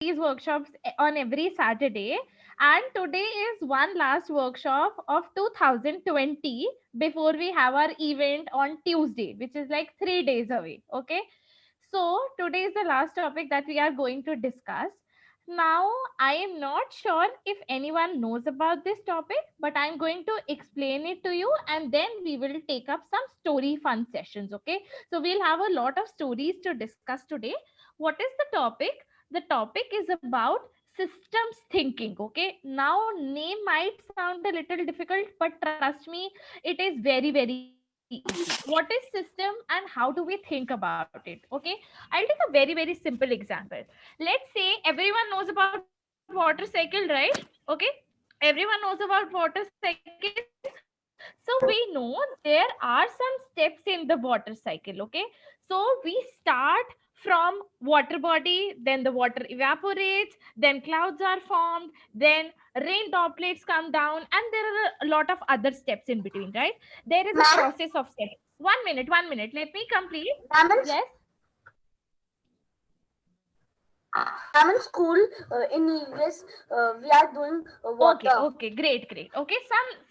these workshops on every Saturday. And today is one last workshop of 2020 before we have our event on Tuesday, which is like 3 days away. Okay. So today is the last topic that we are going to discuss. Now, I am not sure if anyone knows about this topic, but I'm going to explain it to you and then we will take up some story fun sessions. Okay. So we'll have a lot of stories to discuss today. What is the topic? The topic is about systems thinking. Okay. Now, name might sound a little difficult, but trust me, it is very, very easy. What is system and how do we think about it? Okay. I'll take a very, very simple example. Let's say everyone knows about water cycle, right? Okay. Everyone knows about water cycle. So we know there are some steps in the water cycle. Okay. So we start from water body, then the water evaporates, then clouds are formed, then rain droplets come down, and there are a lot of other steps in between, right? There is a process of steps. Ma'am, 1 minute, 1 minute. Let me complete. Yes. ma'am, ma'am, in school, in English, we are doing Okay, water. okay, great, great. Okay,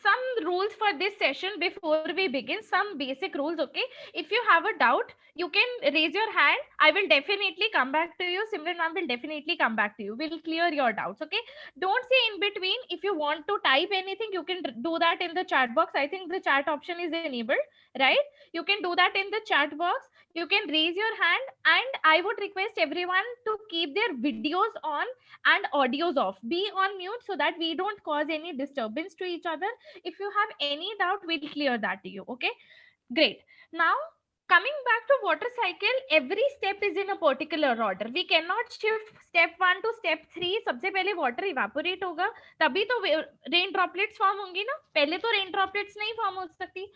some rules for this session before we begin, some basic rules. Okay, if you have a doubt, you can raise your hand. I will definitely come back to you. Simran ma'am will definitely come back to you. We'll clear your doubts. Okay, don't say in between. If you want to type anything, you can do that in the chat box. I think the chat option is enabled, right? You can do that in the chat box. You can raise your hand, and I would request everyone to keep their videos on and audios off. Be on mute so that we don't cause any disturbance to each other. If you have any doubt, we'll clear that to you. Okay, great. Now, coming back to water cycle, every step is in a particular order. We cannot shift step 1 to step 3. सबसे पहले water evaporate होगा, तभी तो rain droplets form होंगी ना. पहले तो rain droplets नहीं form हो सकती.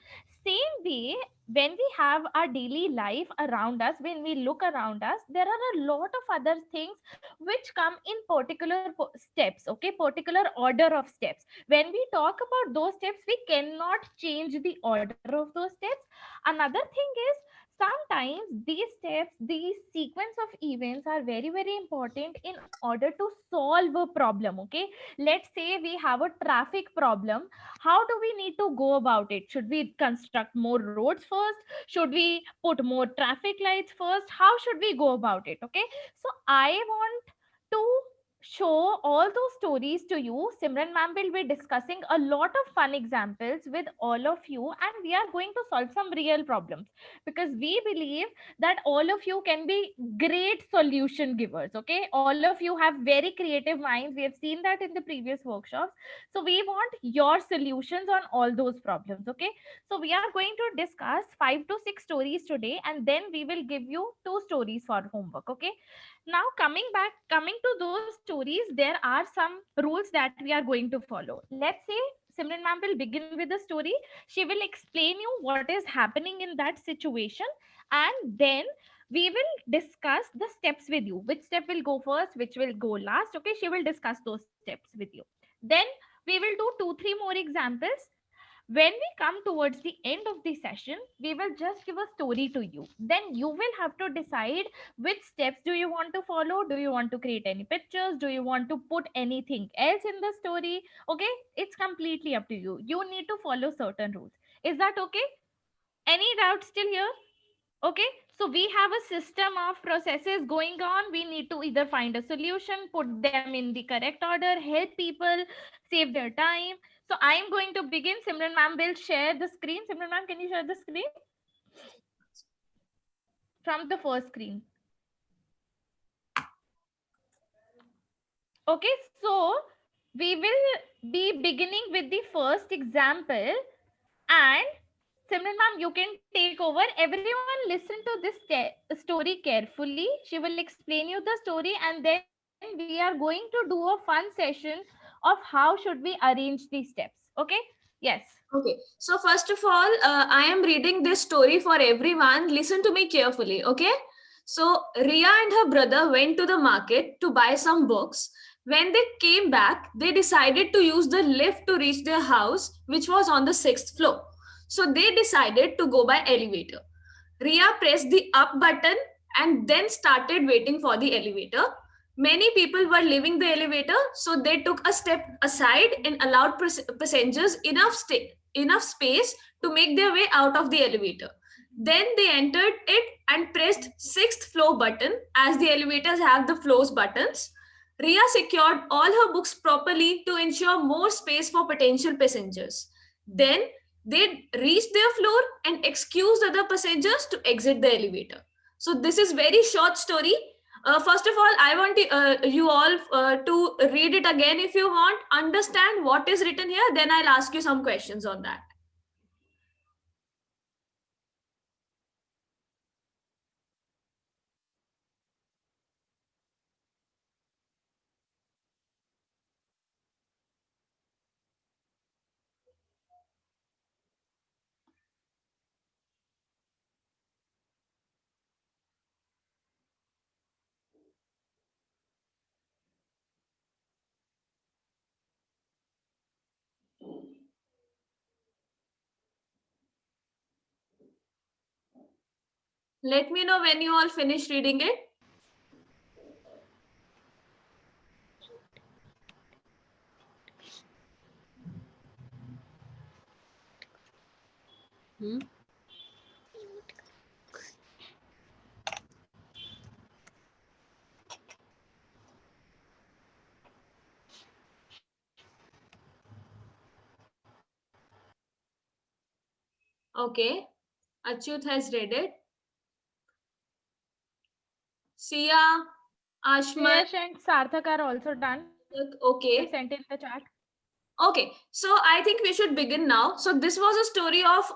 Same way, when we have our daily life around us, when we look around us, there are a lot of other things which come in particular steps. Okay, particular order of steps. When we talk about those steps, we cannot change the order of those steps. Another thing is, sometimes these steps, these sequence of events are very, very important in order to solve a problem. Okay, let's say we have a traffic problem. How do we need to go about it? Should we construct more roads first? Should we put more traffic lights first? How should we go about it? Okay, so I want to show all those stories to you. Simran ma'am will be discussing a lot of fun examples with all of you, and we are going to solve some real problems because we believe that all of you can be great solution givers. Okay, all of you have very creative minds. We have seen that in the previous workshops. So we want your solutions on all those problems. Okay, so we are going to discuss 5 to 6 stories today, and then we will give you 2 stories for homework. Okay, now coming to those stories, there are some rules that we are going to follow. Let's say Simran ma'am will begin with the story. She will explain you what is happening in that situation, and then we will discuss the steps with you. Which step will go first, which will go last. Okay, she will discuss those steps with you. Then we will do 2 3 more examples. When we come towards the end of the session, we will just give a story to you. Then you will have to decide which steps do you want to follow. Do you want to create any pictures? Do you want to put anything else in the story? Okay, it's completely up to you. You need to follow certain rules. Is that okay? Any doubt still here? Okay, so we have a system of processes going on. We need to either find a solution, put them in the correct order, help people save their time. So I am going to begin. Simran ma'am will share the screen. Simran ma'am, can you share the screen from the first screen? Okay, so we will be beginning with the first example. And Simran ma'am, you can take over. Everyone listen to this story carefully. She will explain you the story, and then we are going to do a fun session of how should we arrange these steps. Okay? Yes. Okay, so first of all, I am reading this story for everyone. Listen to me carefully, okay? So, Ria and her brother went to the market to buy some books. When they came back, they decided to use the lift to reach their house, which was on the 6th floor. So, they decided to go by elevator. Ria pressed the up button and then started waiting for the elevator. Many people were leaving the elevator, so they took a step aside and allowed passengers enough space to make their way out of the elevator. Then they entered it and pressed sixth floor button, as the elevators have the floors buttons. Ria secured all her books properly to ensure more space for potential passengers. Then they reached their floor and excused other passengers to exit the elevator. So this is very short story. First of all, I want you all to read it again if you want, understand what is written here, then I'll ask you some questions on that. Let me know when you all finish reading it. Okay, Achyut has read it. Sia, Ashman, Shreyash and Sarthak are also done. They okay. sent in the chat. Okay, so I think we should begin now. So this was a story of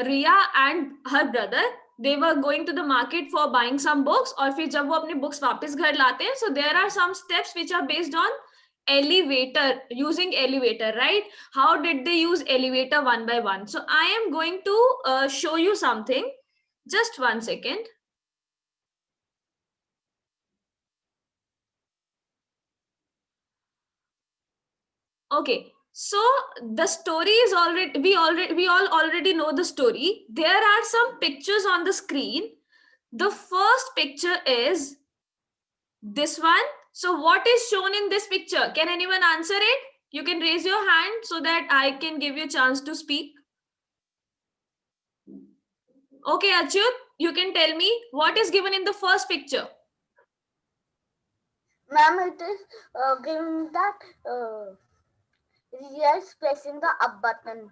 Ria and her brother. They were going to the market for buying some books, और फिर जब वो अपने books वापस घर लाते हैं, so there are some steps which are based on elevator, using elevator, right? How did they use elevator one by one? So I am going to show you something. Just 1 second. Okay, so the story is we all already know the story. There are some pictures on the screen. The first picture is this one. So what is shown in this picture? Can anyone answer it? You can raise your hand so that I can give you a chance to speak. Okay, Achyut, you can tell me what is given in the first picture. Ma'am, it is given that Ria is pressing the up button.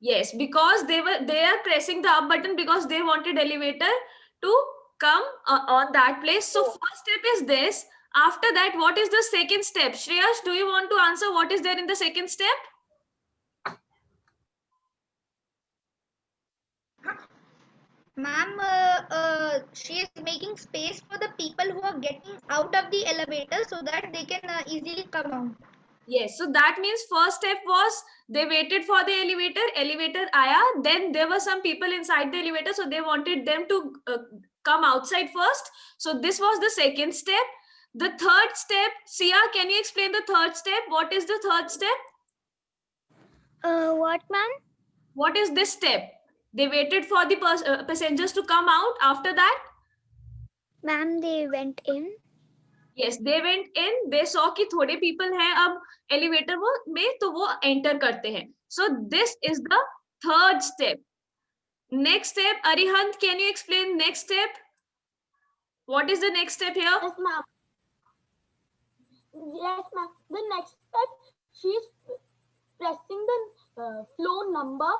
Yes, because they are pressing the up button because they wanted elevator to come on that place. So first step is this. After that, what is the second step? Shreyash, do you want to answer what is there in the second step? Ma'am, she is making space for the people who are getting out of the elevator so that they can easily come out. Yes, so that means first step was they waited for the elevator aaya, then there were some people inside the elevator, so they wanted them to come outside first. So this was the second step. The third step, Sia, can you explain the third step? What is the third step? What, ma'am? What is this step? They waited for the passengers to come out. After that? Ma'am, they went in. Yes, they went in. They saw कि थोड़े people हैं अब elevator में तो वो enter करते हैं. So this is the third step. Next step, Arihant, can you explain next step? What is the next step here? Yes, ma'am. Yes, ma'am. The next step, she is pressing the floor number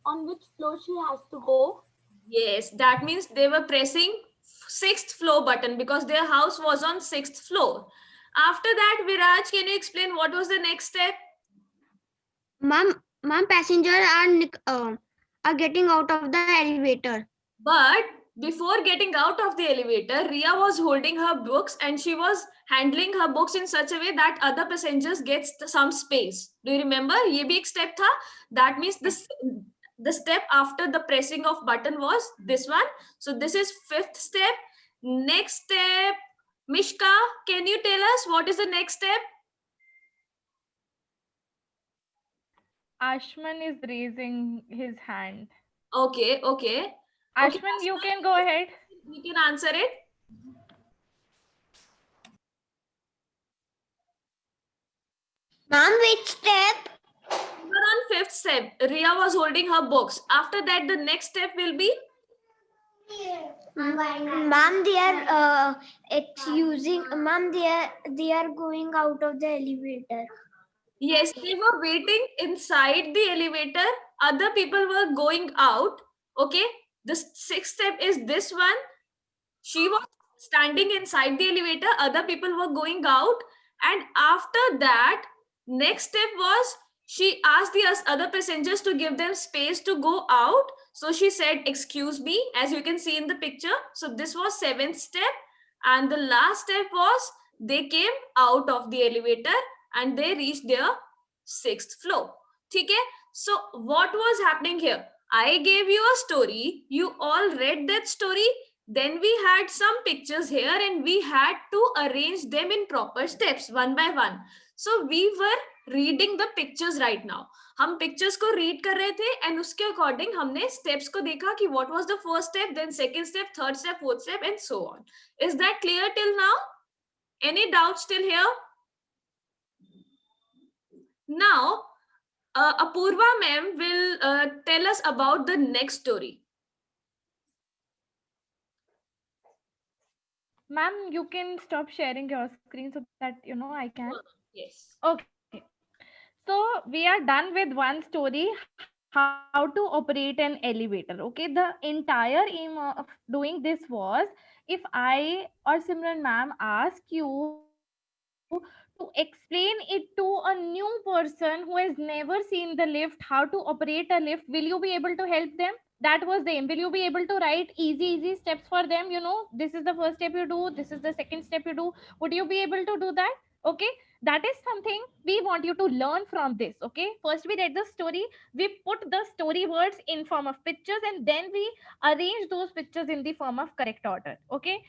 on which floor she has to go. Yes, that means they were pressing sixth floor button because their house was on sixth floor. After that, Viraj, can you explain what was the next step? Ma'am, passengers are getting out of the elevator. But before getting out of the elevator, Ria was holding her books and she was handling her books in such a way that other passengers get some space. Do you remember? ये भी एक step था. That means the step after the pressing of button was this one. So this is fifth step. Next step, Mishka, can you tell us what is the next step? Ashman is raising his hand. Okay, okay. Ashman, you can go ahead. You can answer it. Ma'am, which step? We were on 5th step. Ria was holding her books. After that, the next step will be Ma'am, they are Ma'am, they are going out of the elevator. yes, they were waiting inside the elevator. Other people were going out. Okay. The 6th step is this one. She was standing inside the elevator. Other people were going out. And after that, next step was she asked the other passengers to give them space to go out. So she said, "Excuse me," as you can see in the picture. So this was 7th step. And the last step was they came out of the elevator and they reached their 6th floor. Okay? So what was happening here? I gave you a story. You all read that story. Then we had some pictures here and we had to arrange them in proper steps one by one. So we were reading the pictures right now. हम pictures को read कर रहे थे and उसके according हमने steps को देखा कि what was the first step, then second step, third step, fourth step and so on. Is that clear till now? Any doubts still here? Now, Apurva ma'am will tell us about the next story. Ma'am, you can stop sharing your screen so that I can. Yes. Okay. So we are done with one story, how to operate an elevator. Okay. The entire aim of doing this was, if I or Simran ma'am ask you to explain it to a new person who has never seen the lift, how to operate a lift, will you be able to help them? That was the aim. Will you be able to write easy steps for them? This is the first step you do, this is the second step you do. Would you be able to do that? Okay, that is something we want you to learn from this. Okay, first we read the story, we put the story words in form of pictures, and then we arrange those pictures in the form of correct order. Okay,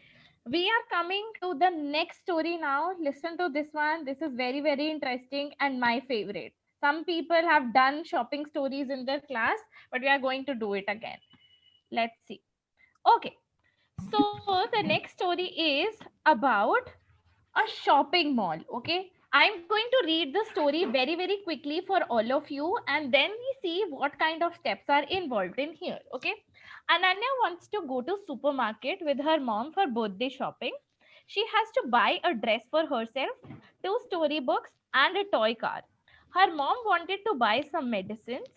we are coming to the next story now. Listen to this one. This is very, very interesting and my favorite. Some people have done shopping stories in their class, but we are going to do it again. Let's see. Okay, so the next story is about a shopping mall. Okay, I'm going to read the story very, very quickly for all of you, and then we see what kind of steps are involved in here. Okay, Ananya wants to go to supermarket with her mom for birthday shopping. She has to buy a dress for herself, two storybooks, and a toy car. Her mom wanted to buy some medicines.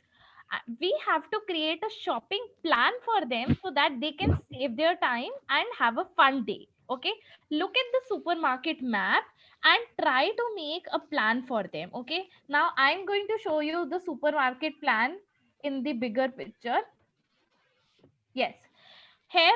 We have to create a shopping plan for them so that they can save their time and have a fun day. Okay, look at the supermarket map and try to make a plan for them. Okay, now I'm going to show you the supermarket plan in the bigger picture. Yes, here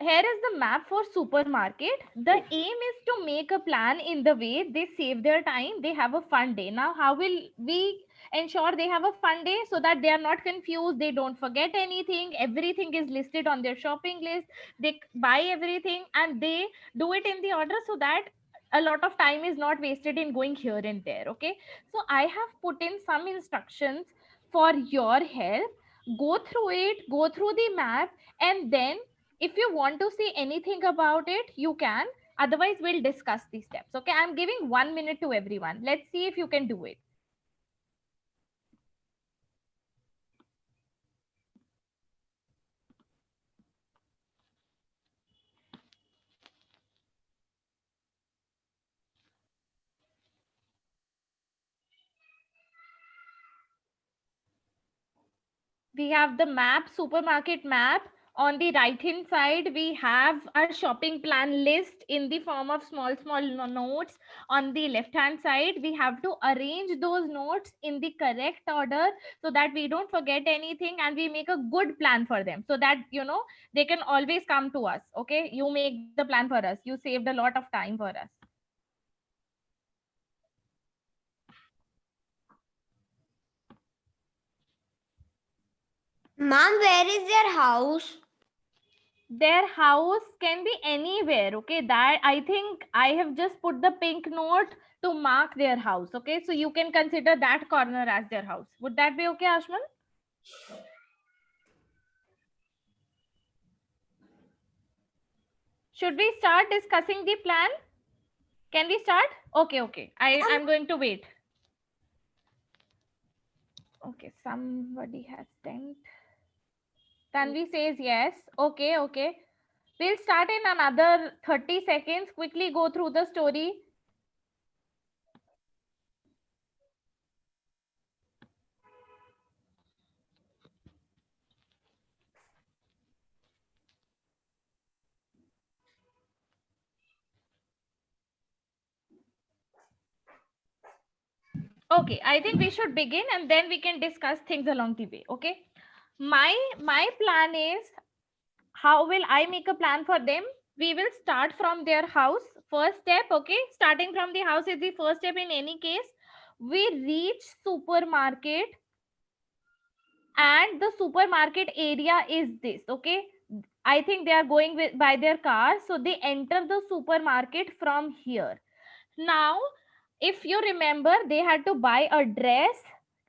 is the map for supermarket. The aim is to make a plan in the way they save their time, they have a fun day. Now how will we ensure they have a fun day so that they are not confused, they don't forget anything, everything is listed on their shopping list, they buy everything and they do it in the order so that a lot of time is not wasted in going here and there. Okay, so I have put in some instructions for your help. Go through it, go through the map, and then if you want to say anything about it, you can. Otherwise, we'll discuss these steps. Okay, I'm giving 1 minute to everyone. Let's see if you can do it. We have the map, supermarket map. On the right hand side, we have our shopping plan list in the form of small notes. On the left hand side, we have to arrange those notes in the correct order so that we don't forget anything and we make a good plan for them so that they can always come to us. Okay, you make the plan for us, you saved a lot of time for us. Ma'am, where is their house? Their house can be anywhere. Okay, that I think I have just put the pink note to mark their house. Okay, so you can consider that corner as their house. Would that be okay, Ashman? Should we start discussing the plan? Can we start? Okay, I'm going to wait. Okay, somebody has sent. Tanvi says yes. Okay, okay. We'll start in another 30 seconds. Quickly go through the story. Okay, I think we should begin and then we can discuss things along the way. Okay. My plan is, how will I make a plan for them? We will start from their house. First step, okay? Starting from the house is the first step in any case. We reach supermarket and the supermarket area is this, okay? I think they are going by their car. So they enter the supermarket from here. Now, if you remember, they had to buy a dress,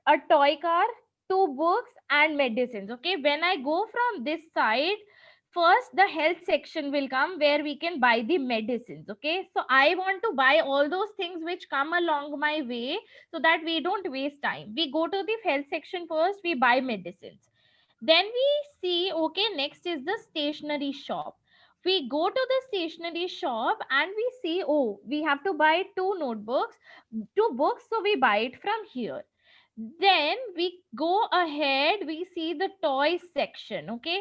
a toy car, 2 books, and medicines. Okay, when I go from this side, first the health section will come where we can buy the medicines. Okay, so I want to buy all those things which come along my way so that we don't waste time. We go to the health section first, we buy medicines. Then we see, okay, next is the stationery shop. We go to the stationery shop and we see, oh, we have to buy 2 notebooks, 2 books, so we buy it from here. Then we go ahead, we see the toy section. Okay,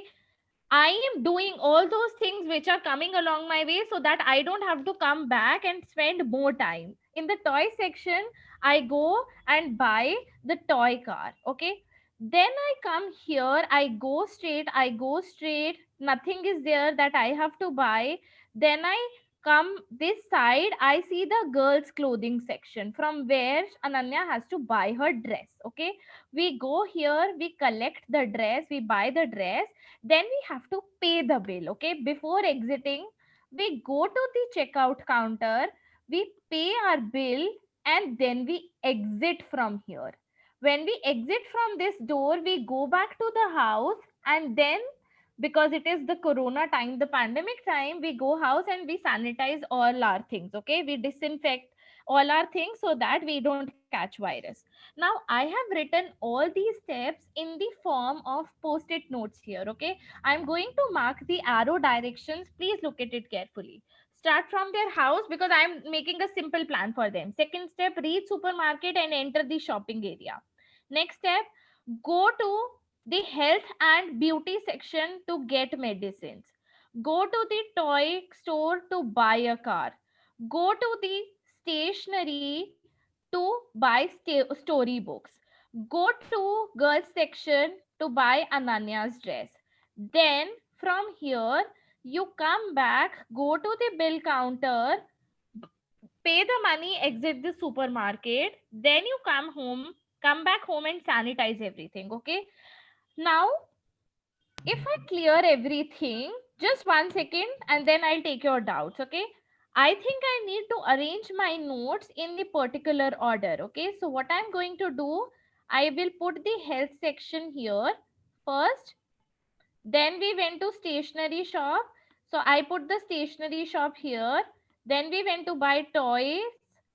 I am doing all those things which are coming along my way so that I don't have to come back and spend more time. In the toy section, I go and buy the toy car. Okay. Then I come here, I go straight, nothing is there that I have to buy. Then I come this side, I see the girls' clothing section from where Ananya has to buy her dress. Okay. We go here, we collect the dress, we buy the dress, then we have to pay the bill. Okay, before exiting, we go to the checkout counter, we pay our bill, and then we exit from here. When we exit from this door, we go back to the house, and then, because it is the corona time, the pandemic time, we go house and we sanitize all our things. Okay, we disinfect all our things so that we don't catch virus. Now I have written all these steps in the form of post-it notes here. Okay, I'm going to mark the arrow directions. Please look at it carefully. Start from their house because I'm making a simple plan for them. Second step, reach supermarket and enter the shopping area. Next step, go to the health and beauty section to get medicines. Go to the toy store to buy a car. Go to the stationery to buy storybooks. Go to girls section to buy Ananya's dress. Then from here, you come back, go to the bill counter, pay the money, exit the supermarket. Then you come back home and sanitize everything. Okay. Now, if I clear everything, just 1 second and then I'll take your doubts. Okay. I think I need to arrange my notes in the particular order. Okay. So what I'm going to do, I will put the health section here first. Then we went to stationery shop. So I put the stationery shop here. Then we went to buy toys,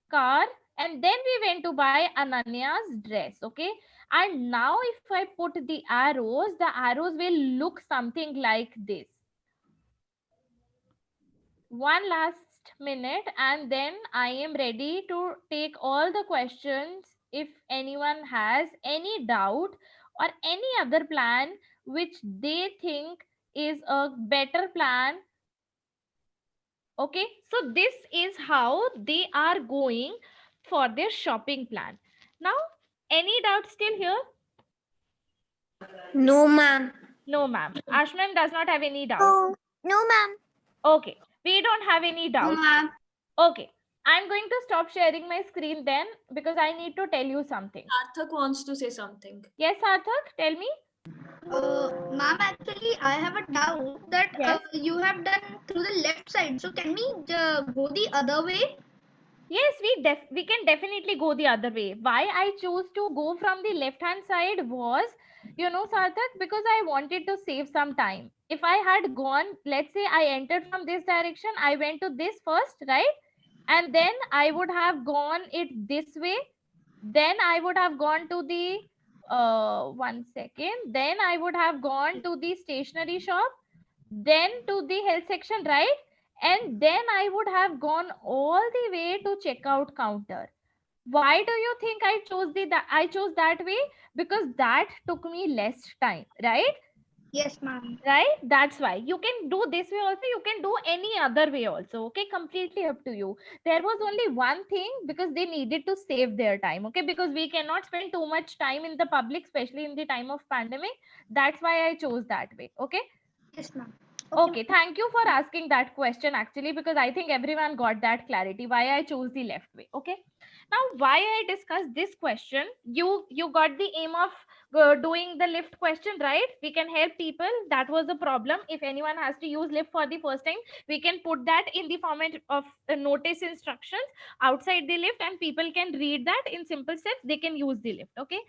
car, and then we went to buy Ananya's dress. Okay. And now if I put the arrows will look something like this. One last minute and then I am ready to take all the questions. If anyone has any doubt or any other plan which they think is a better plan. Okay, so this is how they are going for their shopping plan. Now, any doubt still here? No, ma'am. No, ma'am. Ashman does not have any doubt. No, no, ma'am. Okay, we don't have any doubts. Ma'am. Okay, I'm going to stop sharing my screen then because I need to tell you something. Arthak wants to say something. Yes, Sarthak, tell me. Ma'am, actually, I have a doubt that Yes. you have done through the left side. So can we go the other way? Yes, we can definitely go the other way. Why I chose to go from the left hand side was, Sarthak, because I wanted to save some time. If I had gone, let's say I entered from this direction, I went to this first, right? And then I would have gone it this way. Then I would have gone to the 1 second. Then I would have gone to the stationery shop, then to the health section, right? And then I would have gone all the way to checkout counter. Why do you think I chose I chose that way? Because that took me less time, right? Yes, ma'am. Right? That's why you can do this way also, you can do any other way also. Okay, completely up to you. There was only one thing, because they needed to save their time. Okay, because we cannot spend too much time in the public, especially in the time of pandemic. That's why I chose that way. Okay. Yes, ma'am. Okay, thank you for asking that question actually, because I think everyone got that clarity why I chose the left way. Okay. Now, why I discussed this question, you got the aim of doing the lift question, right? We can help people. That was the problem. If anyone has to use lift for the first time, we can put that in the format of notice instructions outside the lift, and people can read that in simple steps. They can use the lift. Okay.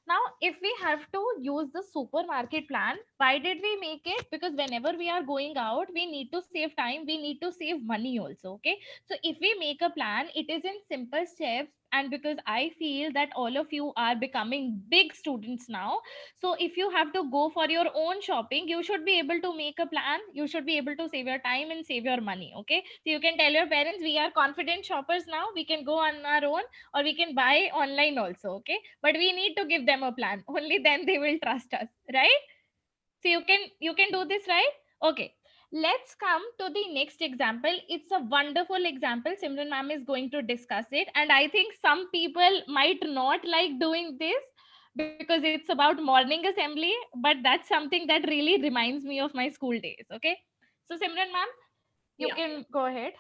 Now, if we have to use the supermarket plan, why did we make it? Because whenever we are going out, we need to save time, we need to save money also. Okay. So if we make a plan, it is in simple steps. And because I feel that all of you are becoming big students now, so if you have to go for your own shopping, you should be able to make a plan. You should be able to save your time and save your money. Okay. So you can tell your parents, we are confident shoppers now. We can go on our own, or we can buy online also. Okay, but we need to give them a plan. Only then they will trust us, right? So you can do this, right? Okay, let's come to the next example. It's a wonderful example. Simran ma'am is going to discuss it, and I think some people might not like doing this because it's about morning assembly, but that's something that really reminds me of my school days. Okay, so Simran ma'am, you Yeah. can go ahead.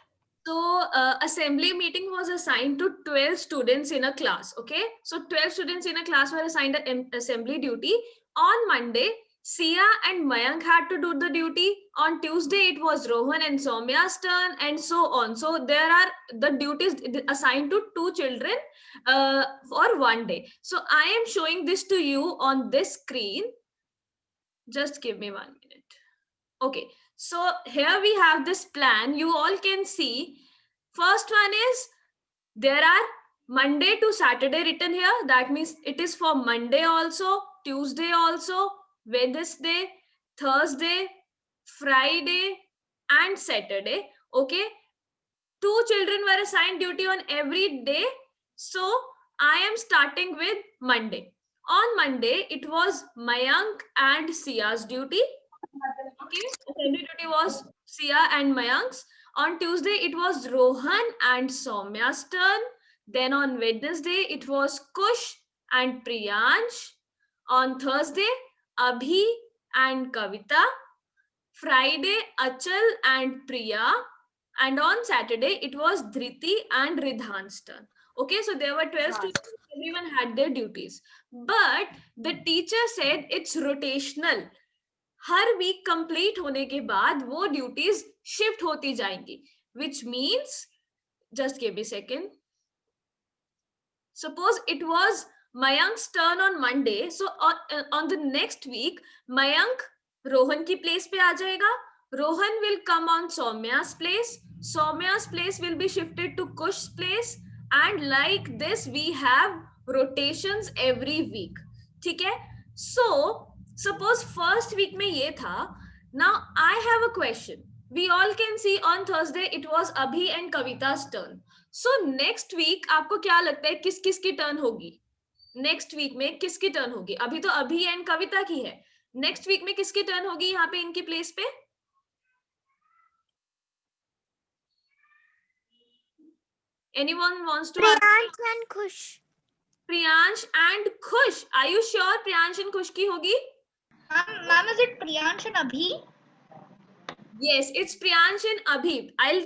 So assembly meeting was assigned to 12 students in a class. Okay. So 12 students in a class were assigned an assembly duty. On Monday, Sia and Mayank had to do the duty. On Tuesday, it was Rohan and Soumya's turn, and so on. So there are the duties assigned to 2 children for one day. So I am showing this to you on this screen. Just give me 1 minute. Okay, so here we have this plan. You all can see. First one is there are Monday to Saturday written here. That means it is for Monday also, Tuesday also, Wednesday, Thursday, Friday, and Saturday. Okay, 2 children were assigned duty on every day. So I am starting with Monday. On Monday, it was Mayank and Sia's duty. Okay, assembly duty was Sia and Mayank's. On Tuesday, it was Rohan and Soumya's turn. Then on Wednesday, it was Kush and Priyansh. On Thursday, Abhi and Kavita. Friday, Achal and Priya. And on Saturday, it was Dhriti and Ridhan's turn. Okay, so there were 12 students, everyone had their duties. But the teacher said it's rotational. हर week complete होने के बाद वो duties shift होती जाएंगी, which means just give me a second. Suppose it was Mayank's turn on Monday, so on the next week Mayank Rohan की place पे आ जाएगा. Rohan will come on Soumya's place. Soumya's place will be shifted to Kush's place, and like this we have rotations every week. ठीक है? So suppose first week में ये था. Now I have a question. We all can see on Thursday it was Abhi and Kavita's turn. So next week आपको क्या लगता है किस किस की टर्न होगी? Next week में किसकी टर्न होगी? अभी तो अभी एंड कविता की है. Next week में किसकी टर्न होगी यहाँ पे इनकी प्लेस पे? Anyone wants to ask? Priyansh and Khush. Priyansh and Khush. Are you sure Priyansh and Khush की होगी? Ma'am, is it Priyansh and Abhi? Yes, it's Priyansh and Abhi. I'll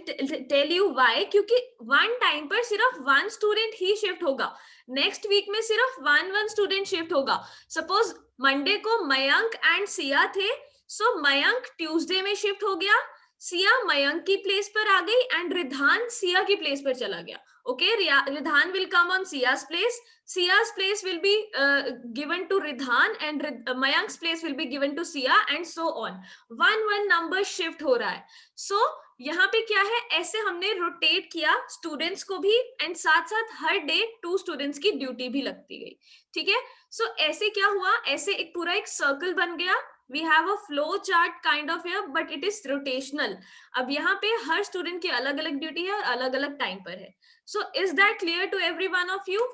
tell you why. क्योंकि one time पर सिर्फ one student ही shift होगा. Next week में सिर्फ one student shift होगा. Suppose Monday को Mayank and Sia थे, so Mayank Tuesday में shift हो गया. Sia Mayank की place पर आ गई and Ridhan Sia की place पर चला गया. Okay, Ridhan will come on Sia's place. Sia's place will be given to Ridhan, and Mayank's place will be given to Sia, and so on. One number shift हो रहा है. So यहाँ पे क्या है, ऐसे हमने रोटेट किया स्टूडेंट्स को भी, एंड साथ साथ हर डे 2 स्टूडेंट्स की ड्यूटी भी लगती गई, ठीक है। सो ऐसे क्या हुआ, ऐसे एक पूरा एक सर्कल बन गया। We have a flow chart kind of here, but it is rotational. अब यहाँ पे हर स्टूडेंट की अलग अलग ड्यूटी है और अलग अलग टाइम पर है। So is that clear to every one of you?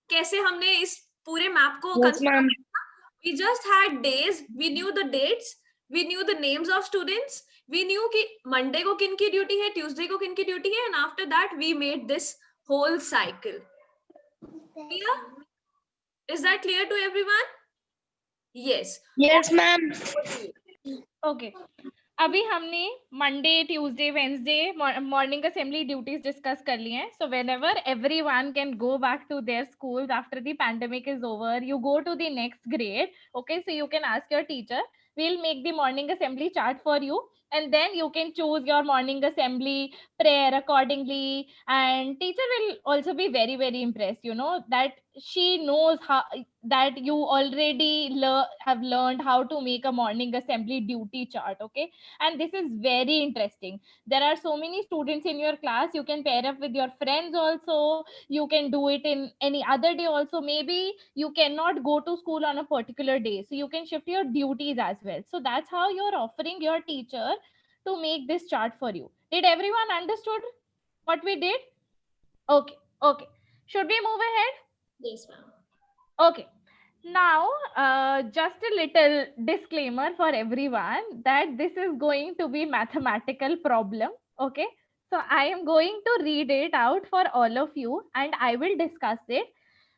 कैसे हमने इस पूरे मैप को कंस्ट्रक्ट किया? We just had days, we knew the dates, we knew the names of students, we knew कि Monday को किन की ड्यूटी है, Tuesday को किन की ड्यूटी है, and after that we made this whole cycle. Clear? Is that clear to everyone? Yes. Yes, ma'am. Okay, अभी हमने Monday, Tuesday, Wednesday morning assembly duties discuss कर ली हैं. So whenever everyone can go back to their schools after the pandemic is over, you go to the next grade. Okay, so you can ask your teacher, we'll make the morning assembly chart for you, and then you can choose your morning assembly prayer accordingly, and teacher will also be very very impressed, you know, that she knows how, that you already have learned how to make a morning assembly duty chart. Okay, and this is very interesting. There are so many students in your class, you can pair up with your friends also, you can do it in any other day also. Maybe you cannot go to school on a particular day, so you can shift your duties as well. So that's how you're offering your teacher to make this chart for you. Did everyone understood what we did? Okay, okay, should we move ahead? Yes, ma'am. Okay, now just a little disclaimer for everyone that this is going to be mathematical problem. Okay, so I am going to read it out for all of you and I will discuss it.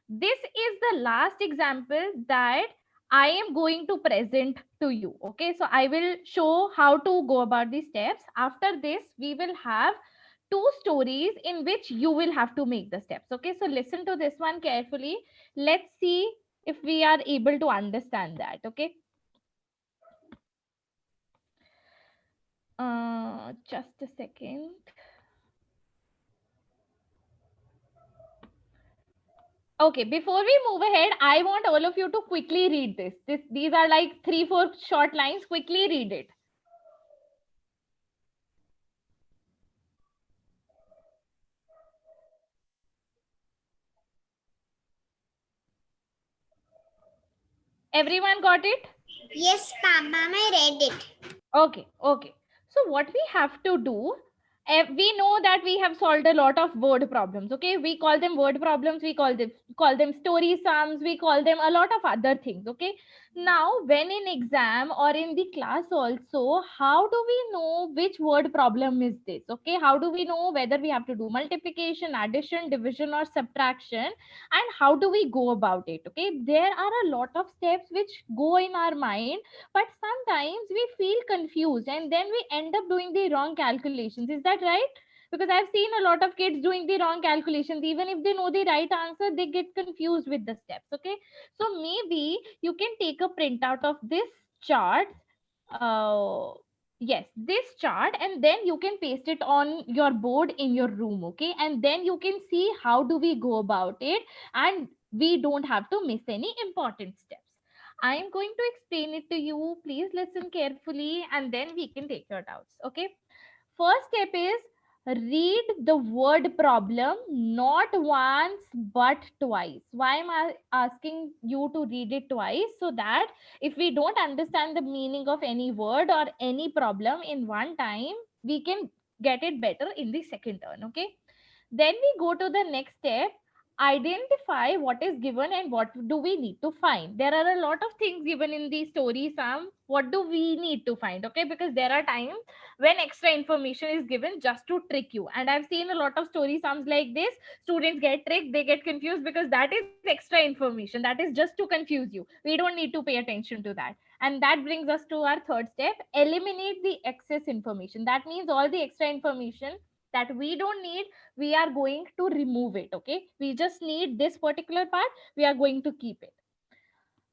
This is the last example that I am going to present to you. Okay, so I will show how to go about the steps. After this, we will have 2 stories in which you will have to make the steps. Okay, so listen to this one carefully. Let's see if we are able to understand that. Okay, just a second. Okay, before we move ahead, I want all of you to quickly read this. These are like 3-4 short lines. Quickly read it. Everyone got it? Yes, ma'am. Ma'am, I read it. Okay, okay. So what we have to do, we know that we have solved a lot of word problems. Okay, we call them word problems, we call them story sums, we call them a lot of other things. Okay, now when in exam or in the class also, how do we know which word problem is this? Okay, how do we know whether we have to do multiplication, addition, division, or subtraction, and how do we go about it? Okay, there are a lot of steps which go in our mind, but sometimes we feel confused and then we end up doing the wrong calculations. Is that right? Because I've seen a lot of kids doing the wrong calculations. Even if they know the right answer, they get confused with the steps. Okay, so maybe you can take a printout of this chart. Yes, this chart, and then you can paste it on your board in your room. Okay, and then you can see how do we go about it, and we don't have to miss any important steps. I am going to explain it to you. Please listen carefully and then we can take your doubts. Okay. First step is read the word problem not once but twice. Why am I asking you to read it twice? So that if we don't understand the meaning of any word or any problem in one time, we can get it better in the second turn. Okay. Then we go to the next step, identify what is given and what do we need to find. There are a lot of things given in the story sum. What do we need to find? Okay, because there are times when extra information is given just to trick you. And I've seen a lot of story sums like this. Students get tricked, they get confused because that is extra information. That is just to confuse you. We don't need to pay attention to that. And that brings us to our third step, eliminate the excess information. That means all the extra information that we don't need, we are going to remove it. Okay, we just need this particular part, we are going to keep it.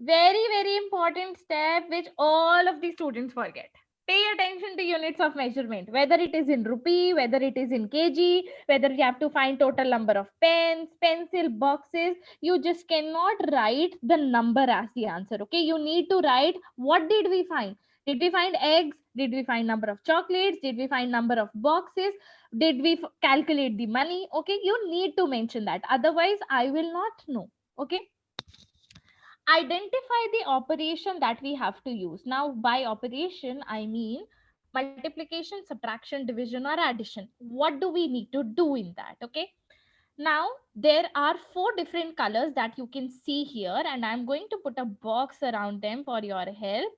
Very very important step which all of the students forget. Pay attention to units of measurement, whether it is in rupee, whether it is in kg, whether you have to find total number of pens, pencil, boxes. You just cannot write the number as the answer. Okay, you need to write what did we find. Did we find eggs? Did we find number of chocolates? Did we find number of boxes? Did we calculate the money? Okay, you need to mention that. Otherwise, I will not know. Okay. Identify the operation that we have to use. Now, by operation, I mean multiplication, subtraction, division, or addition. What do we need to do in that? Okay. Now, there are 4 different colors that you can see here, and I'm going to put a box around them for your help.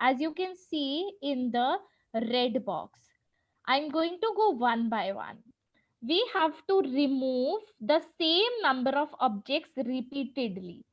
As you can see in the red box, I'm going to go one by one. We have to remove the same number of objects repeatedly.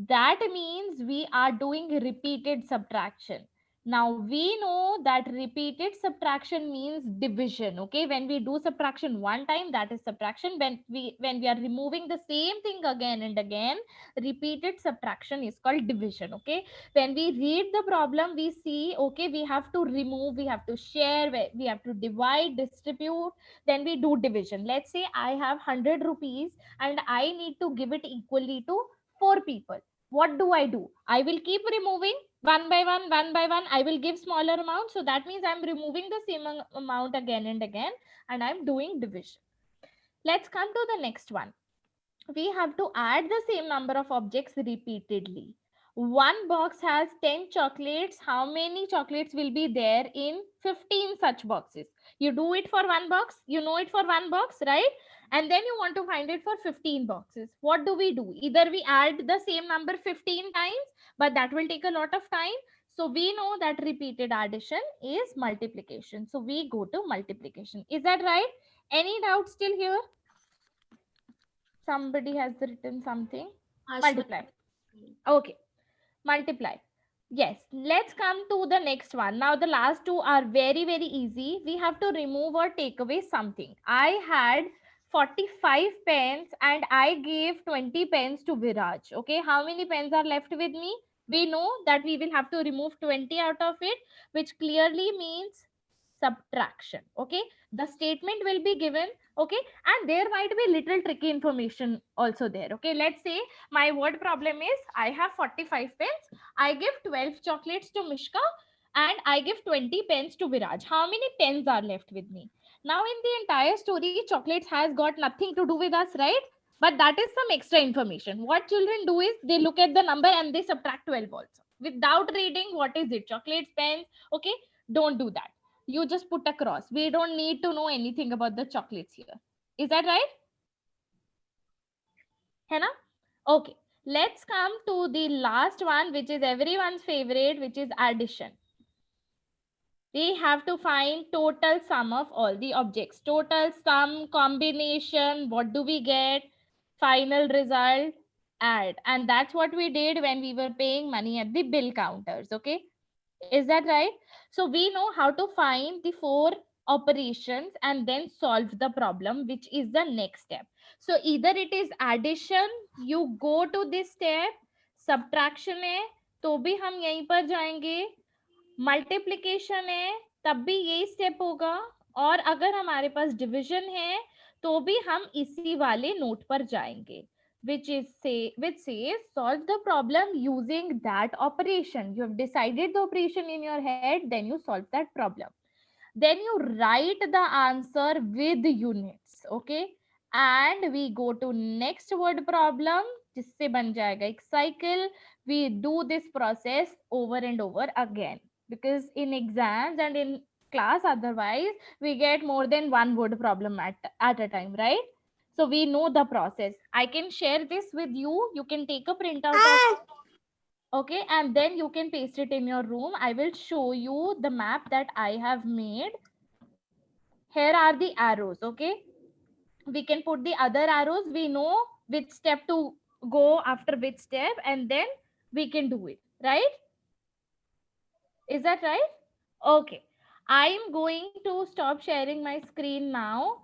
That means we are doing repeated subtraction. Now we know that repeated subtraction means division. Okay, when we do subtraction one time, that is subtraction. When we are removing the same thing again and again, repeated subtraction is called division. Okay, when we read the problem, we see, okay, we have to remove, we have to share, we have to divide, distribute, then we do division. Let's say I have 100 rupees and I need to give it equally to 4 people. What do? I will keep removing one by one, one by one. I will give smaller amount. So that means I'm removing the same amount again and again, and I'm doing division. Let's come to the next one. We have to add the same number of objects repeatedly. One box has 10 chocolates. How many chocolates will be there in 15 such boxes? You do it for one box, you know it for one box, right? And then you want to find it for 15 boxes. What do? Either we add the same number 15 times, but that will take a lot of time. So we know that repeated addition is multiplication. So we go to multiplication. Is that right? Any doubt still here? Somebody has written something. Multiply. Okay. Multiply. Yes. Let's come to the next one. Now the last two are very, very easy. We have to remove or take away something. I had 45 pens and I gave 20 pens to Viraj. Okay. How many pens are left with me? We know that we will have to remove 20 out of it, which clearly means subtraction. Okay. The statement will be given. Okay, and there might be little tricky information also there. Okay, let's say my word problem is I have 45 pens, I give 12 chocolates to Mishka, and I give 20 pens to Viraj. How many pens are left with me? Now in the entire story, chocolates has got nothing to do with us, right? But that is some extra information. What children do is they look at the number and they subtract 12 also without reading what is it, chocolates, pens. Okay, don't do that. You just put a cross. We don't need to know anything about the chocolates here. Is that right? Henna? Okay. Let's come to the last one, which is everyone's favorite, which is addition. We have to find total sum of all the objects. Total sum, combination, what do we get? Final result, add. And that's what we did when we were paying money at the bill counters. Okay. Is that right? So we know how to find the 4 operations and then solve the problem, which is the next step. So either it is addition, you go to this step, subtraction है तो भी हम यहीं पर जाएंगे, multiplication है तब भी यही स्टेप होगा, और अगर हमारे पास डिवीजन है तो भी हम इसी वाले नोट पर जाएंगे, which says solve the problem using that operation. You have decided the operation in your head, then you solve that problem. Then you write the answer with units. Okay, and we go to next word problem, जिससे बन जाएगा एक cycle. We do this process over and over again, because in exams and in class otherwise we get more than one word problem at a time, right? So we know the process. I can share this with you. You can take a printout of, okay, and then you can paste it in your room. I will show you the map that I have made. Here are the arrows. Okay, we can put the other arrows. We know which step to go after which step, and then we can do it, right? Is that right? Okay, I'm going to stop sharing my screen now.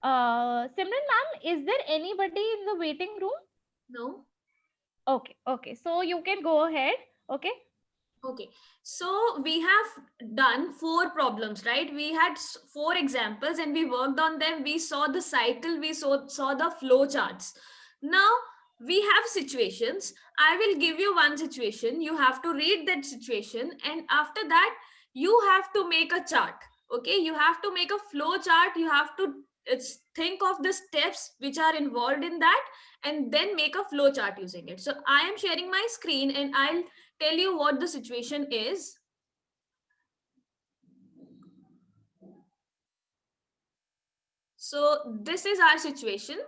Simran ma'am, is there anybody in the waiting room? No. Okay. So you can go ahead. Okay. Okay, so we have done 4 problems, right? We had 4 examples and we worked on them. We saw the cycle, we saw the flow charts. Now we have situations. I will give you one situation. You have to read that situation, and after that, you have to make a chart. Okay, you have to make a flow chart. You have to think of the steps which are involved in that, and then make a flow chart using it. So I am sharing my screen, and I'll tell you what the situation is. So this is our situation.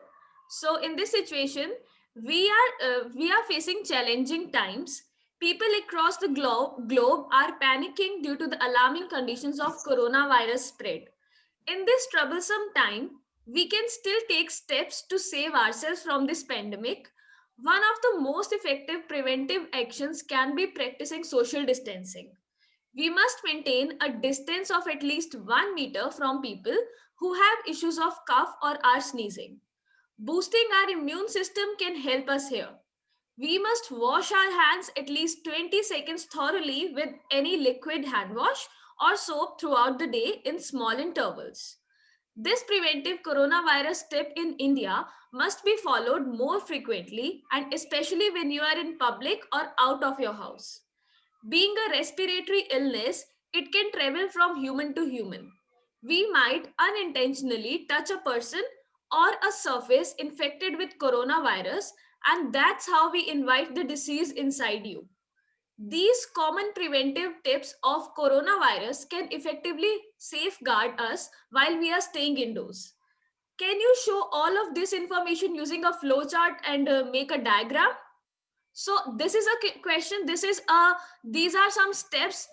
So in this situation, we are facing challenging times. People across the globe are panicking due to the alarming conditions of coronavirus spread. In this troublesome time, we can still take steps to save ourselves from this pandemic. One of the most effective preventive actions can be practicing social distancing. We must maintain a distance of at least 1 meter from people who have issues of cough or are sneezing. Boosting our immune system can help us here. We must wash our hands at least 20 seconds thoroughly with any liquid hand wash or soap throughout the day in small intervals. This preventive coronavirus tip in India must be followed more frequently, and especially when you are in public or out of your house. Being a respiratory illness, it can travel from human to human. We might unintentionally touch a person or a surface infected with coronavirus, and that's how we invite the disease inside you. These common preventive tips of coronavirus can effectively safeguard us while we are staying indoors. Can you show all of this information using a flowchart and make a diagram? So this is a question. These are some steps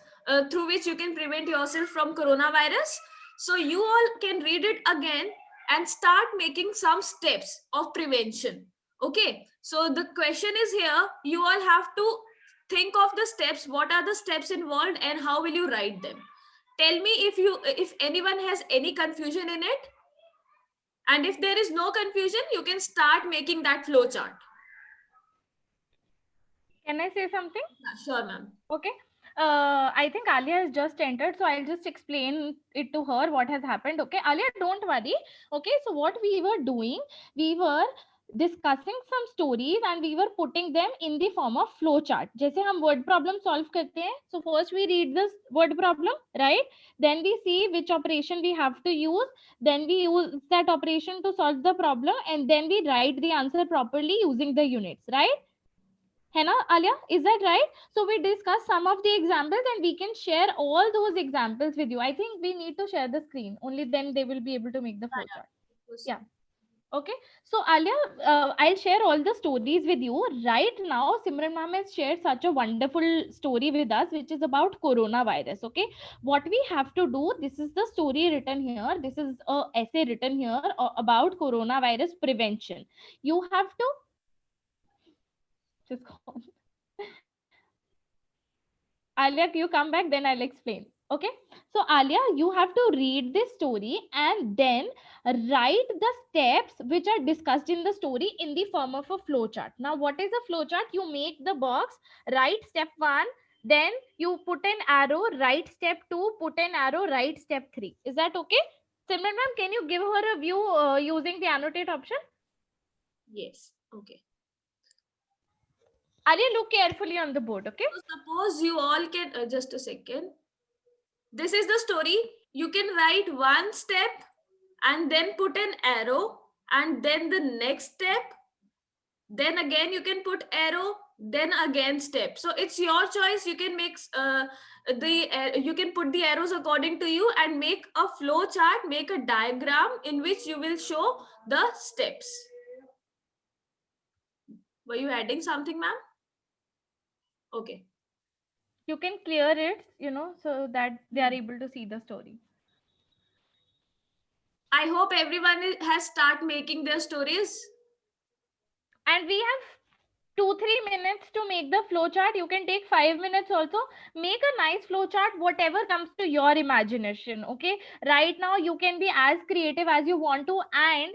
through which you can prevent yourself from coronavirus. So you all can read it again and start making some steps of prevention. Okay, so the question is here, you all have to think of the steps. What are the steps involved and how will you write them? Tell me if anyone has any confusion in it, and if there is no confusion, you can start making that flow chart. Can I say something? Sure, ma'am. Okay. I think Alia has just entered, so I'll just explain it to her what has happened. Okay, Alia, don't worry. Okay, so what we were doing, we were discussing some stories and we were putting them in the form of flow chart. जैसे हम word problem solve करते हैं. So first we read this word problem, right? Then we see which operation we have to use. Then we use that operation to solve the problem, and then we write the answer properly using the units, right? है ना Alia, is that right? So we discussed some of the examples and we can share all those examples with you. I think we need to share the screen, only then they will be able to make the flow chart. Yeah. Okay, so Alia, I'll share all the stories with you right now. Simran ma'am has shared such a wonderful story with us, which is about coronavirus. Okay, what we have to do, this is the story written here, this is a essay written here about coronavirus prevention. You have to just go. Alia, you come back, then I'll explain. Okay, so Alia, you have to read this story and then write the steps which are discussed in the story in the form of a flow chart. Now, what is a flow chart? You make the box, write step 1, then you put an arrow, write step 2, put an arrow, write step 3. Is that okay? Simran ma'am, can you give her a view using the annotate option? Yes. Okay. Alia, look carefully on the board, okay? So suppose you all can, just a second. This is the story. You can write one step and then put an arrow and then the next step. Then again you can put arrow, then again step. So it's your choice. You can make you can put the arrows according to you and make a flow chart, make a diagram in which you will show the steps. Were you adding something, ma'am? Okay. You can clear it, so that they are able to see the story. I hope everyone has started making their stories. And we have 2-3 minutes to make the flow chart. You can take 5 minutes also. Make a nice flow chart, whatever comes to your imagination. Okay, right now you can be as creative as you want to, and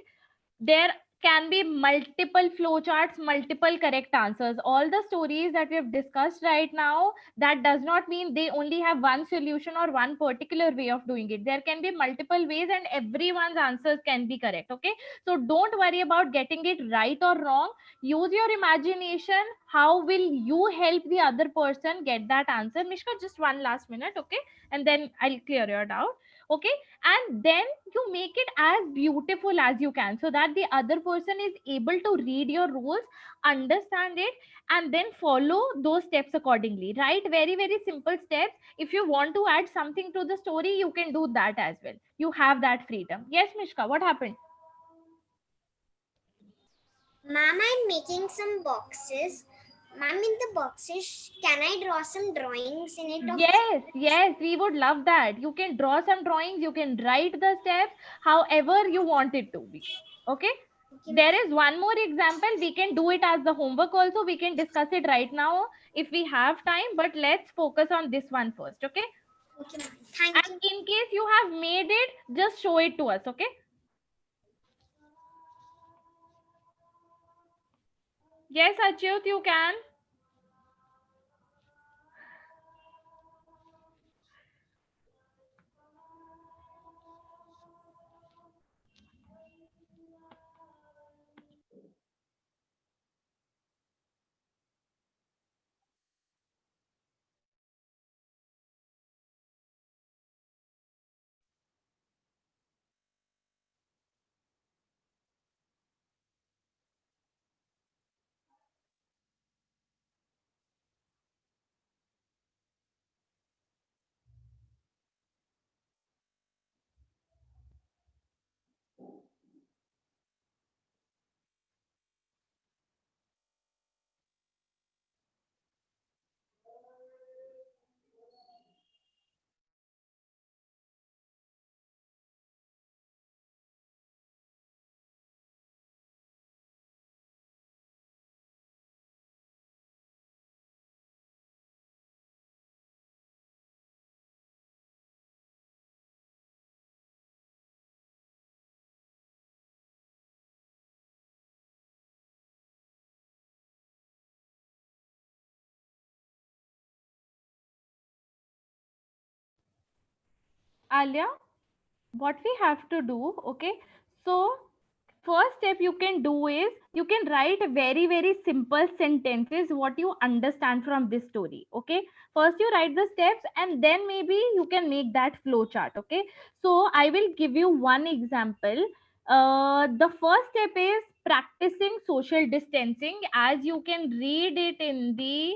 there can be multiple flowcharts, multiple correct answers. All the stories that we have discussed right now, that does not mean they only have one solution or one particular way of doing it. There can be multiple ways and everyone's answers can be correct. Okay, so don't worry about getting it right or wrong. Use your imagination. How will you help the other person get that answer? Mishka, just one last minute, okay, and then I'll clear your doubt. Okay, and then you make it as beautiful as you can, so that the other person is able to read your rules, understand it, and then follow those steps accordingly. Right, very very simple steps. If you want to add something to the story, you can do that as well. You have that freedom. Yes, Mishka, what happened? Ma'am, I'm making some boxes. Ma'am, in the boxes, can I draw some drawings in it? Yes, yes, we would love that. You can draw some drawings, you can write the steps however you want it to be. Okay, Okay, there is one more example. We can do it as the homework also. We can discuss it right now if we have time, but let's focus on this one first. Okay, okay, ma'am. Thank and you. in case you have made it, just show it to us. Okay, yes, Achyut, you can. Alia, what we have to do, okay, so first step you can do is you can write very very simple sentences what you understand from this story. Okay, first you write the steps and then maybe you can make that flow chart. Okay, so I will give you one example. The first step is practicing social distancing, as you can read it in the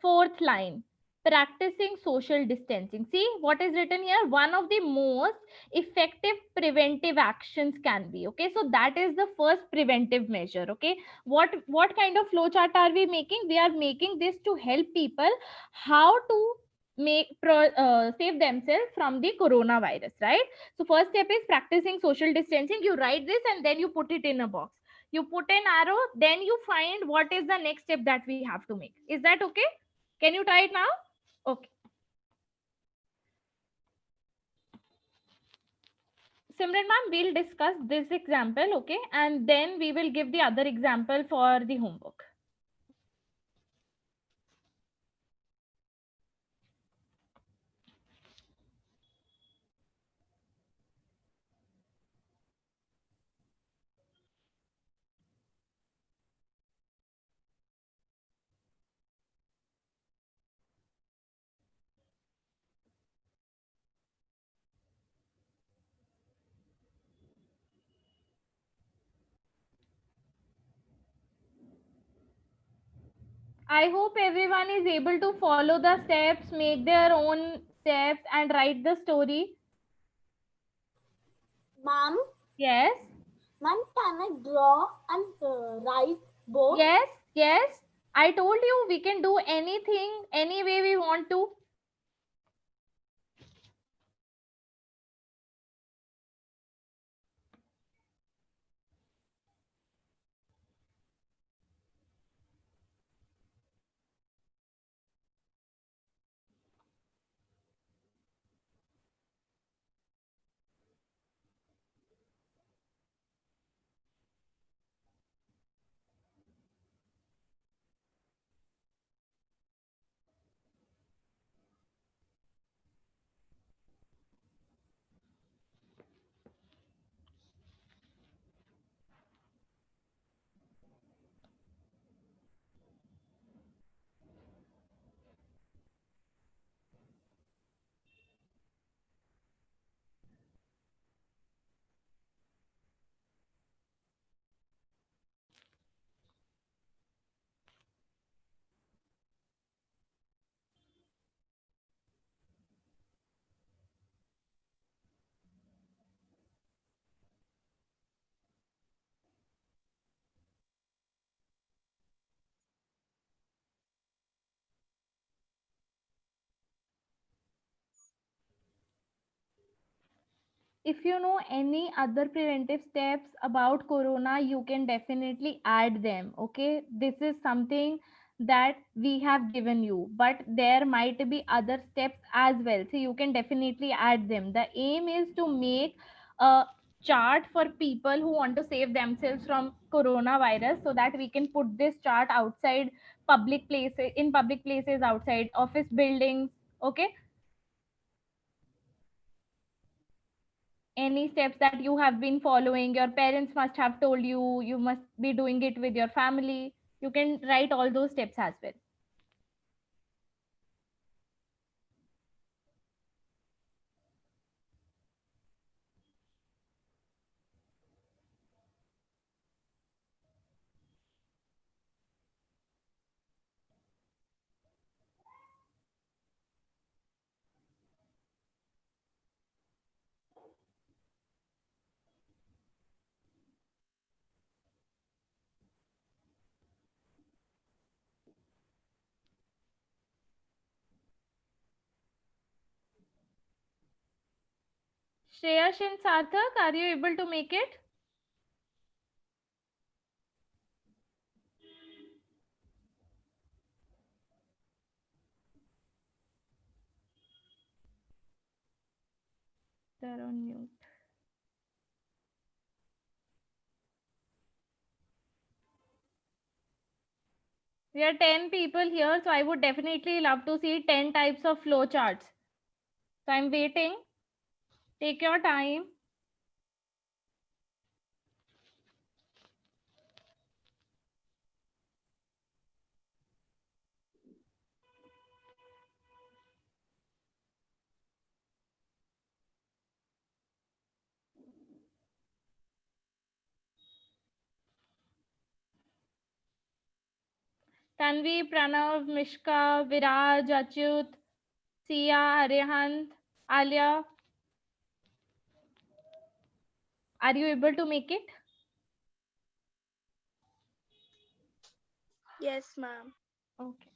fourth line. Practicing social distancing. See what is written here. One of the most effective preventive actions can be. Okay, so that is the first preventive measure. Okay, what kind of flowchart are we making? We are making this to help people how to save themselves from the coronavirus, right? So first step is practicing social distancing. You write this and then you put it in a box. You put an arrow, then you find what is the next step that we have to make. Is that okay? Can you try it now? Okay. Simran ma'am, we'll discuss this example, okay? And then we will give the other example for the homework. I hope everyone is able to follow the steps, make their own steps, and write the story. Ma'am, Yes, ma'am, can I draw and write both? yes, yes. I told you we can do anything, any way we want to. if you know any other preventive steps about corona, you can definitely add them. Okay, this is something that we have given you, but there might be other steps as well, so you can definitely add them. The aim is to make a chart for people who want to save themselves from coronavirus, so that we can put this chart outside public places, in public places, outside office buildings. Okay, any steps that you have been following, your parents must have told you, you must be doing it with your family. You can write all those steps as well. Shreyash and Sarthak, are you able to make it? They're on mute. We are 10 people here, so I would definitely love to see 10 types of flow charts. So I'm waiting. Take your time. Tanvi, Pranav, Mishka, Viraj, Achyut, Sia, Arihant, Alia. Are you able to make it? Yes, ma'am. Okay.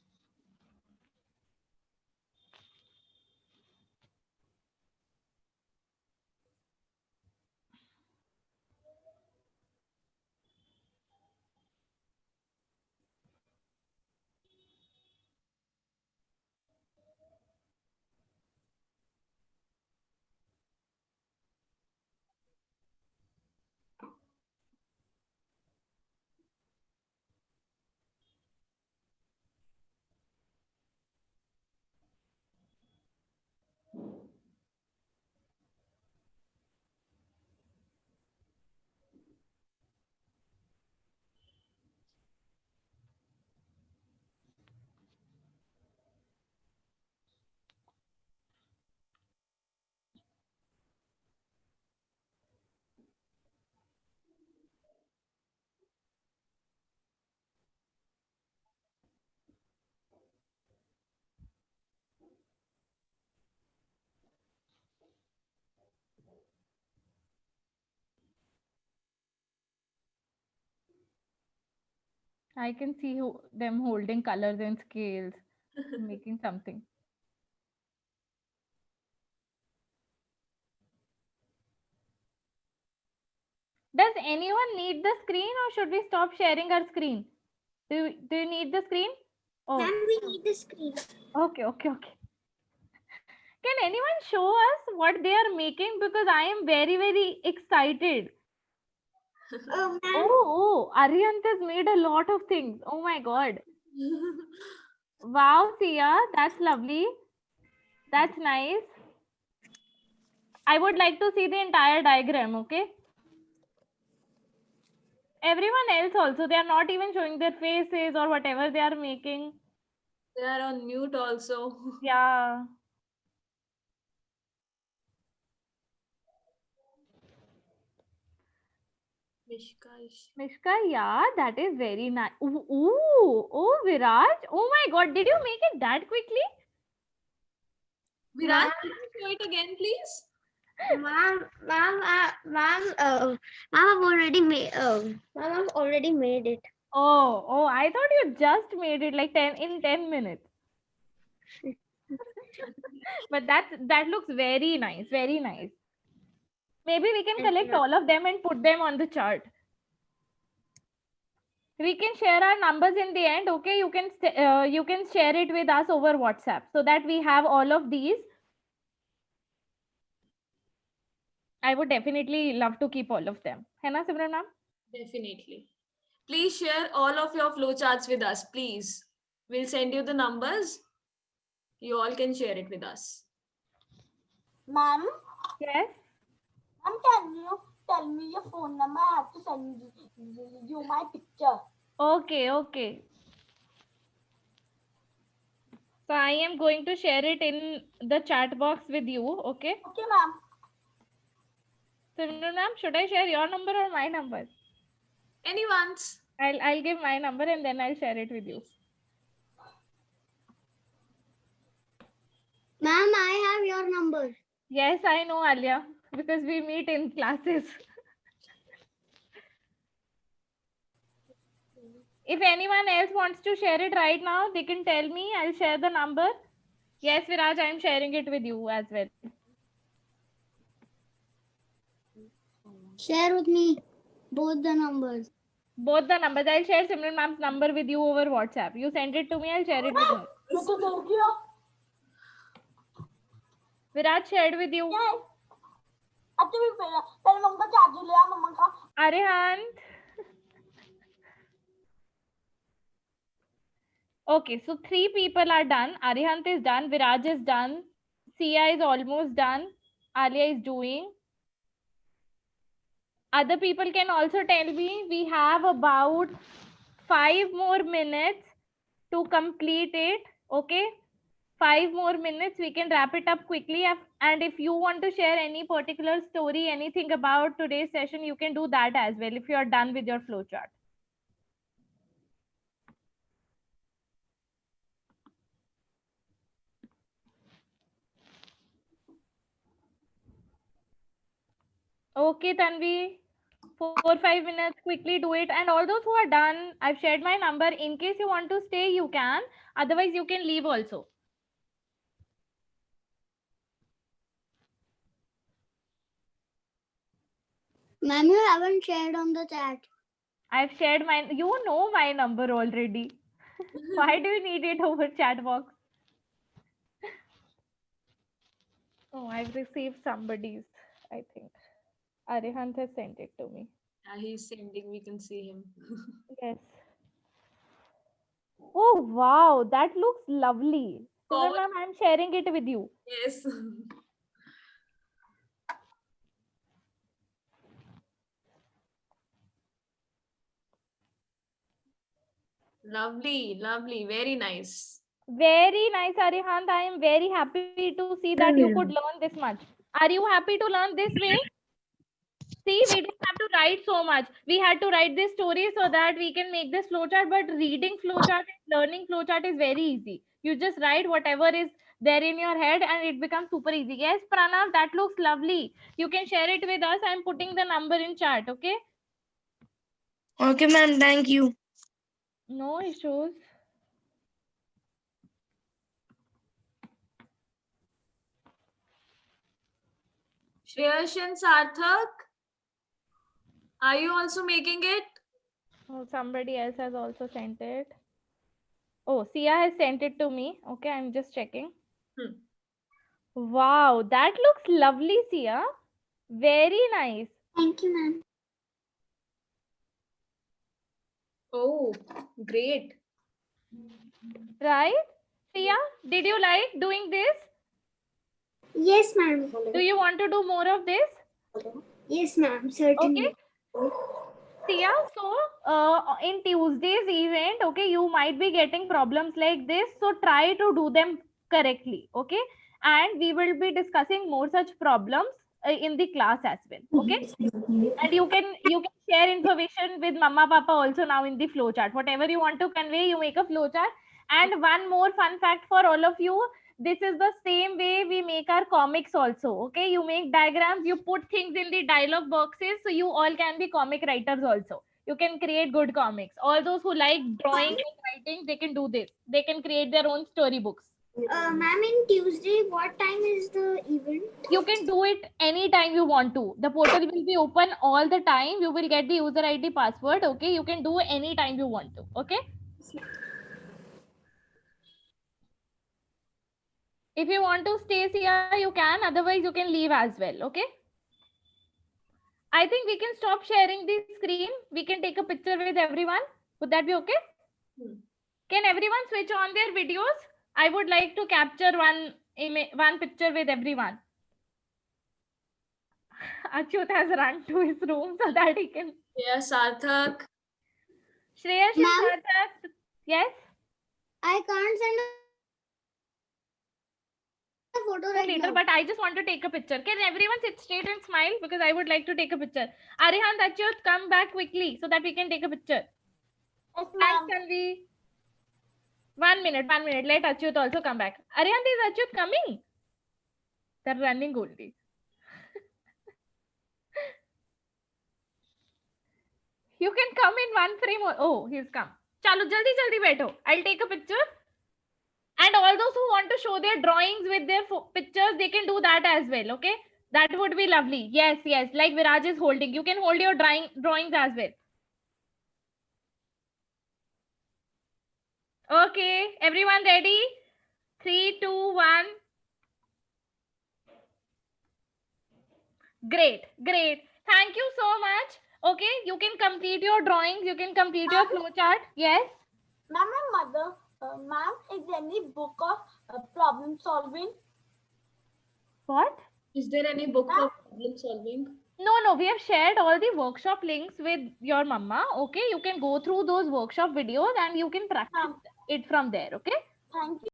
I can see them holding colors and scales, making something. Does anyone need the screen, or should we stop sharing our screen? Do you need the screen? Oh, Ma'am, we need the screen. okay, okay, okay. Can anyone show us what they are making? Because I am very, very excited. Oh, ma'am. Oh, Aryant has made a lot of things. Oh my god. Wow, Sia, that's lovely. That's nice. I would like to see the entire diagram, okay? Everyone else also, they are not even showing their faces or whatever they are making. They are on mute also. Yeah. Mishka is- Mishka, yeah, that is very nice. Ooh, ooh, oh, Viraj. Oh my god, did you make it that quickly? Viraj, can you show it again, please? Ma'am, I've already made it. Oh, I thought you just made it like 10 minutes. But that looks very nice, very nice. Maybe we can collect all of them and put them on the chart. We can share our numbers in the end. Okay, you can share it with us over WhatsApp so that we have all of these. I would definitely love to keep all of them. है ना सिमरन ma'am? Definitely. Please share all of your flowcharts with us, please. We'll send you the numbers. You all can share it with us. Ma'am, Yes. ma'am, can you tell me your phone number? I have to send you my picture. Okay, okay. So I am going to share it in the chat box with you. Okay. Okay, ma'am. Simran ma'am, should I share your number or my number? Anyone's. I'll give my number and then I'll share it with you. Ma'am, I have your number. Yes, I know, Alia, because we meet in classes. If anyone else wants to share it right now, they can tell me. I'll share the number. Yes, Viraj, I'm sharing it with you as well. Share with me both the numbers. Both the numbers. I'll share Simran ma'am's number with you over WhatsApp. You send it to me, I'll share it with her. ये तो दे दिया. Viraj shared with you. क्या है? अच्छा भी पहले मम्मा का charge ले आ मम्मा का. Arihant. Okay, so 3 people are done. Arihant is done. Viraj is done. Sia is almost done. Alia is doing. Other people can also tell me. We have about 5 more minutes to complete it. Okay, 5 more minutes. We can wrap it up quickly. And if you want to share any particular story, anything about today's session, you can do that as well if you are done with your flowchart. Okay, Tanvi. 4-5 minutes, quickly do it. And all those who are done, I've shared my number. In case you want to stay, you can. Otherwise, you can leave also. Ma'am, you haven't shared on the chat. I've shared my, you know my number already. Why do you need it over chat box? Oh, I've received somebody's, I think. Arihant has sent it to me. Yeah, he's sending. We can see him. Yes. Oh, wow. That looks lovely. Forward. Simran ma'am, I'm sharing it with you. Yes. Lovely, lovely, very nice. Very nice, Arihant. I am very happy to see that you could learn this much. Are you happy to learn this way? See, we don't have to write so much. We had to write this story so that we can make this flowchart, but reading flowchart and learning flowchart is very easy. You just write whatever is there in your head and it becomes super easy. Yes, Pranav, that looks lovely. You can share it with us. I'm putting the number in chat, okay? Okay, ma'am. Thank you. No issues. Shreyash and Sarthak, are you also making it? Oh, somebody else has also sent it. Oh, Sia has sent it to me. Okay, I'm just checking. Wow, that looks lovely, Sia. Very nice. Thank you, ma'am. Oh, great. Right? Sia, did you like doing this? Yes, ma'am. Do you want to do more of this? Yes, ma'am. Certainly. Okay. Sia, so in Tuesday's event, okay, you might be getting problems like this. So try to do them correctly, okay? And we will be discussing more such problems in the class as well, okay? And you can share information with Mama Papa also now in the flowchart. Whatever you want to convey, you make a flowchart. And one more fun fact for all of you. This is the same way we make our comics also. Okay, you make diagrams, you put things in the dialogue boxes, so you all can be comic writers also. You can create good comics. All those who like drawing and writing, they can do this. They can create their own storybooks. Ma'am, in Tuesday, what time is the event? You can do it anytime you want to. The portal will be open all the time. You will get the user ID password. Okay, you can do anytime you want to. Okay. If you want to stay here, you can. Otherwise, you can leave as well. Okay. I think we can stop sharing the screen. We can take a picture with everyone. Would that be okay? Can everyone switch on their videos? I would like to capture one picture with everyone. Achyut has run to his room so that he can. Yeah, Sarthak. Shreyash and Ma'am? Sarthak. Yes. I can't send a photo right Later, now. but I just want to take a picture. Can everyone sit straight and smile because I would like to take a picture. Arihant, Achyut, come back quickly so that we can take a picture. Yes, Thanks, ma'am. Tanvi. 1 minute. Let Achyut also come back. Arihant, is Achyut coming? They're running only. You can come in one frame. Oh, he's come. Chalo, jaldi baitho. I'll take a picture. And all those who want to show their drawings with their pictures, they can do that as well. Okay, that would be lovely. Yes, like Viraj is holding. You can hold your drawings as well. Okay, everyone ready? 3, 2, 1. Great. Thank you so much. Okay, you can complete your drawings. You can complete your flowchart. Yes. Ma'am, my mother, ma'am, is there any book of problem solving? What? Is there any book for problem solving? No, we have shared all the workshop links with your mama. Okay, you can go through those workshop videos and you can practice it from there. Okay. Thank you.